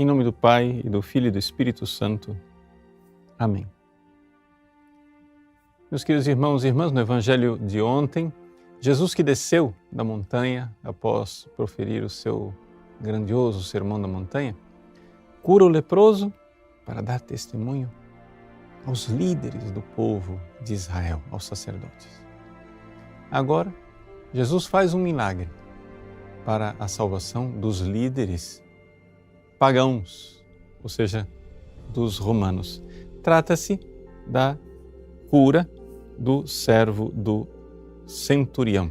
Em nome do Pai, e do Filho e do Espírito Santo. Amém. Meus queridos irmãos e irmãs, no Evangelho de ontem, Jesus que desceu da montanha após proferir o seu grandioso sermão da montanha, cura o leproso para dar testemunho aos líderes do povo de Israel, aos sacerdotes. Agora, Jesus faz um milagre para a salvação dos líderes pagãos, ou seja, dos romanos. Trata-se da cura do servo do centurião.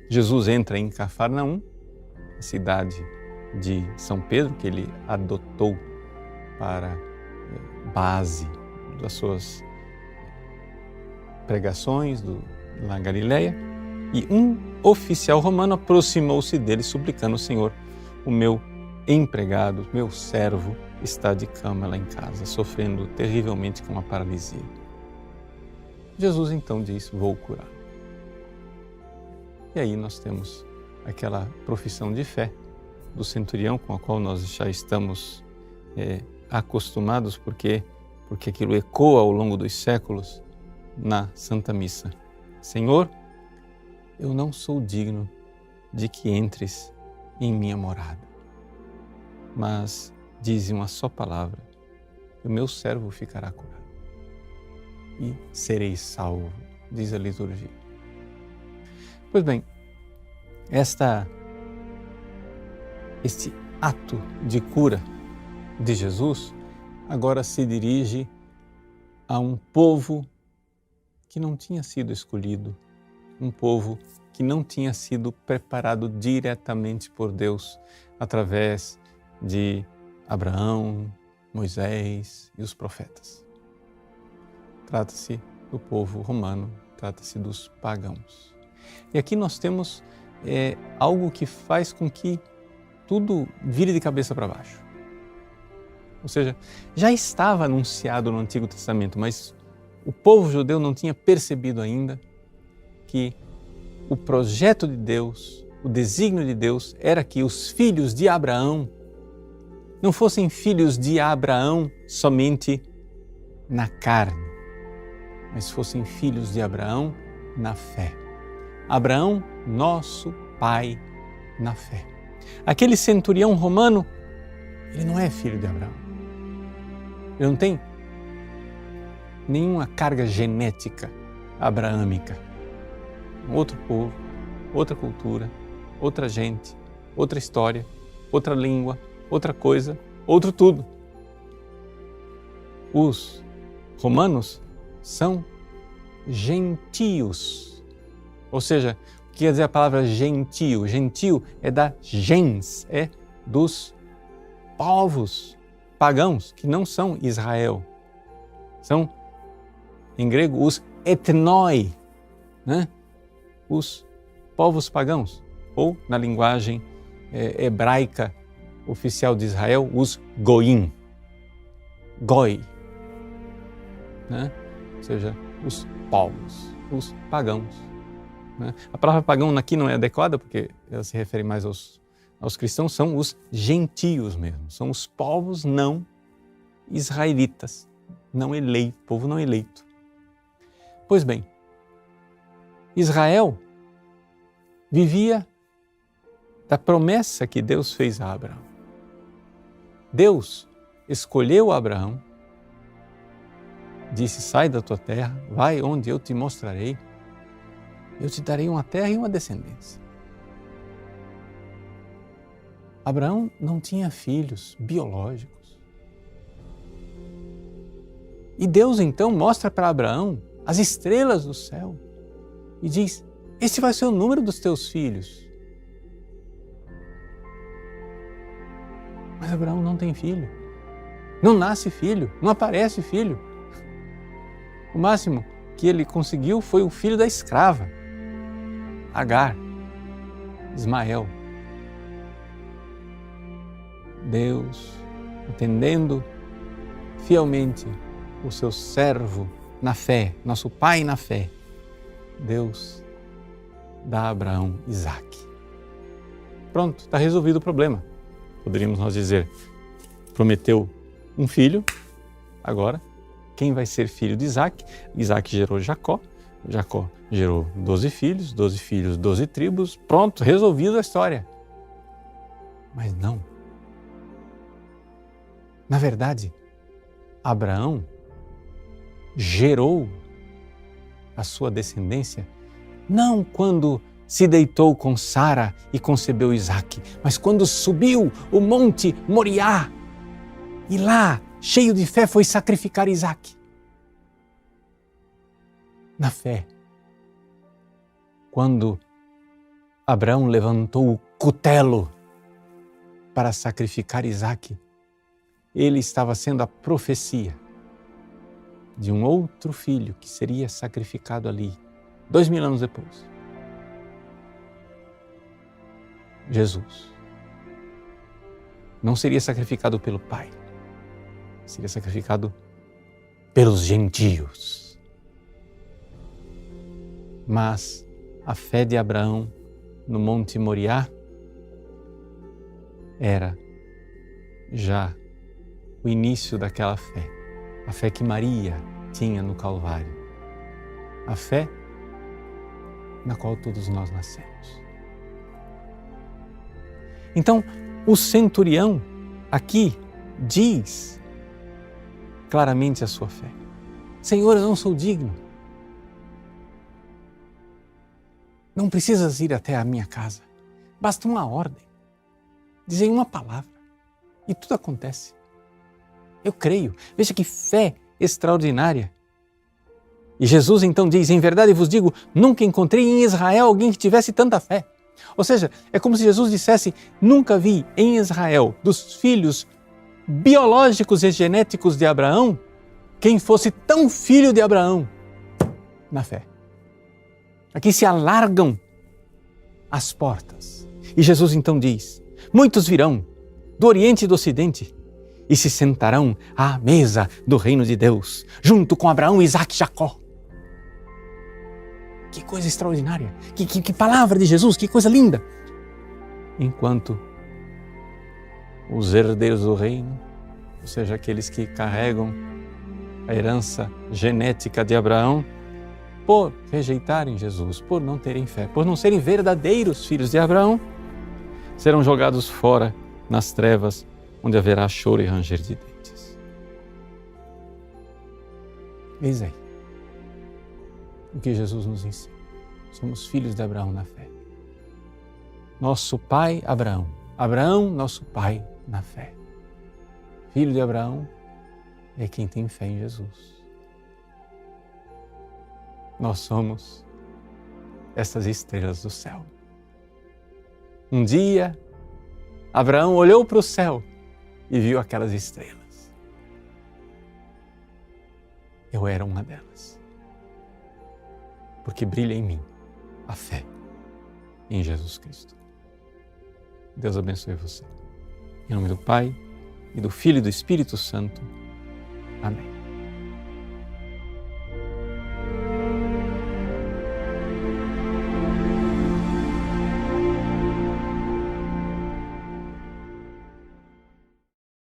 Jesus entra em Cafarnaum, a cidade de São Pedro, que ele adotou para base das suas pregações na Galileia, e um oficial romano aproximou-se dele suplicando: Senhor, o meu empregado, meu servo, está de cama lá em casa, sofrendo terrivelmente com uma paralisia. Jesus então diz: vou curar. E aí nós temos aquela profissão de fé do centurião, com a qual nós já estamos acostumados, porque aquilo ecoa ao longo dos séculos na Santa Missa. Senhor, eu não sou digno de que entres em minha morada, mas dize uma só palavra, e o meu servo ficará curado e serei salvo, diz a liturgia. Pois bem, este ato de cura de Jesus agora se dirige a um povo que não tinha sido escolhido, um povo que não tinha sido preparado diretamente por Deus através de Abraão, Moisés e os profetas. Trata-se do povo romano, trata-se dos pagãos. E aqui nós temos algo que faz com que tudo vire de cabeça para baixo. Ou seja, já estava anunciado no Antigo Testamento, mas o povo judeu não tinha percebido ainda que o projeto de Deus, o desígnio de Deus, era que os filhos de Abraão não fossem filhos de Abraão somente na carne, mas fossem filhos de Abraão na fé. Abraão, nosso pai na fé. Aquele centurião romano, ele não é filho de Abraão. Ele não tem nenhuma carga genética abraâmica. Outro povo, outra cultura, outra gente, outra história, outra língua, outra coisa, outro tudo. Os romanos são gentios. Ou seja, o que quer dizer a palavra gentio? Gentio é da gens, é dos povos pagãos que não são Israel. São, em grego, os etnoi, os povos pagãos, ou na linguagem hebraica oficial de Israel, os goim, goi, ou seja, os povos, os pagãos. A palavra pagão aqui não é adequada porque ela se refere mais aos cristãos, são os gentios mesmo, são os povos não israelitas, povo não eleito. Pois bem, Israel vivia da promessa que Deus fez a Abraão. Deus escolheu Abraão, disse: sai da tua terra, vai onde eu te mostrarei, eu te darei uma terra e uma descendência. Abraão não tinha filhos biológicos. E Deus então mostra para Abraão as estrelas do céu e diz: esse vai ser o número dos teus filhos. Mas Abraão não tem filho, não nasce filho, não aparece filho. O máximo que ele conseguiu foi o filho da escrava, Agar, Ismael. Deus, entendendo fielmente o seu servo na fé, nosso pai na fé, Deus dá a Abraão Isaque. Pronto, está resolvido o problema. Poderíamos nós dizer, prometeu um filho, agora quem vai ser filho de Isaac? Isaac gerou Jacó, Jacó gerou 12 filhos, 12 tribos, pronto, resolvida a história. Mas não. Na verdade, Abraão gerou a sua descendência não quando se deitou com Sara e concebeu Isaque, mas quando subiu o monte Moriá e lá, cheio de fé, foi sacrificar Isaque. Na fé, quando Abraão levantou o cutelo para sacrificar Isaque, ele estava sendo a profecia de um outro filho que seria sacrificado ali, 2000 anos depois. Jesus não seria sacrificado pelo Pai, seria sacrificado pelos gentios. Mas a fé de Abraão no Monte Moriá era já o início daquela fé, a fé que Maria tinha no Calvário, a fé na qual todos nós nascemos. Então, o centurião aqui diz claramente a sua fé. Senhor, eu não sou digno. Não precisas ir até a minha casa. Basta uma ordem. Dizer uma palavra e tudo acontece. Eu creio. Veja que fé extraordinária. E Jesus então diz, em verdade vos digo, nunca encontrei em Israel alguém que tivesse tanta fé. Ou seja, é como se Jesus dissesse, nunca vi em Israel, dos filhos biológicos e genéticos de Abraão, quem fosse tão filho de Abraão na fé. Aqui se alargam as portas. E Jesus então diz, muitos virão do Oriente e do Ocidente e se sentarão à mesa do reino de Deus, junto com Abraão, Isaque e Jacó. Que coisa extraordinária, que palavra de Jesus, que coisa linda. Enquanto os herdeiros do reino, ou seja, aqueles que carregam a herança genética de Abraão, por rejeitarem Jesus, por não terem fé, por não serem verdadeiros filhos de Abraão, serão jogados fora nas trevas, onde haverá choro e ranger de dentes. Eis aí o que Jesus nos ensina. Somos filhos de Abraão na fé. Nosso pai Abraão. Abraão, nosso pai na fé. Filho de Abraão é quem tem fé em Jesus. Nós somos essas estrelas do céu. Um dia, Abraão olhou para o céu e viu aquelas estrelas. Eu era uma delas. Porque brilha em mim a fé em Jesus Cristo. Deus abençoe você. Em nome do Pai, e do Filho e do Espírito Santo. Amém.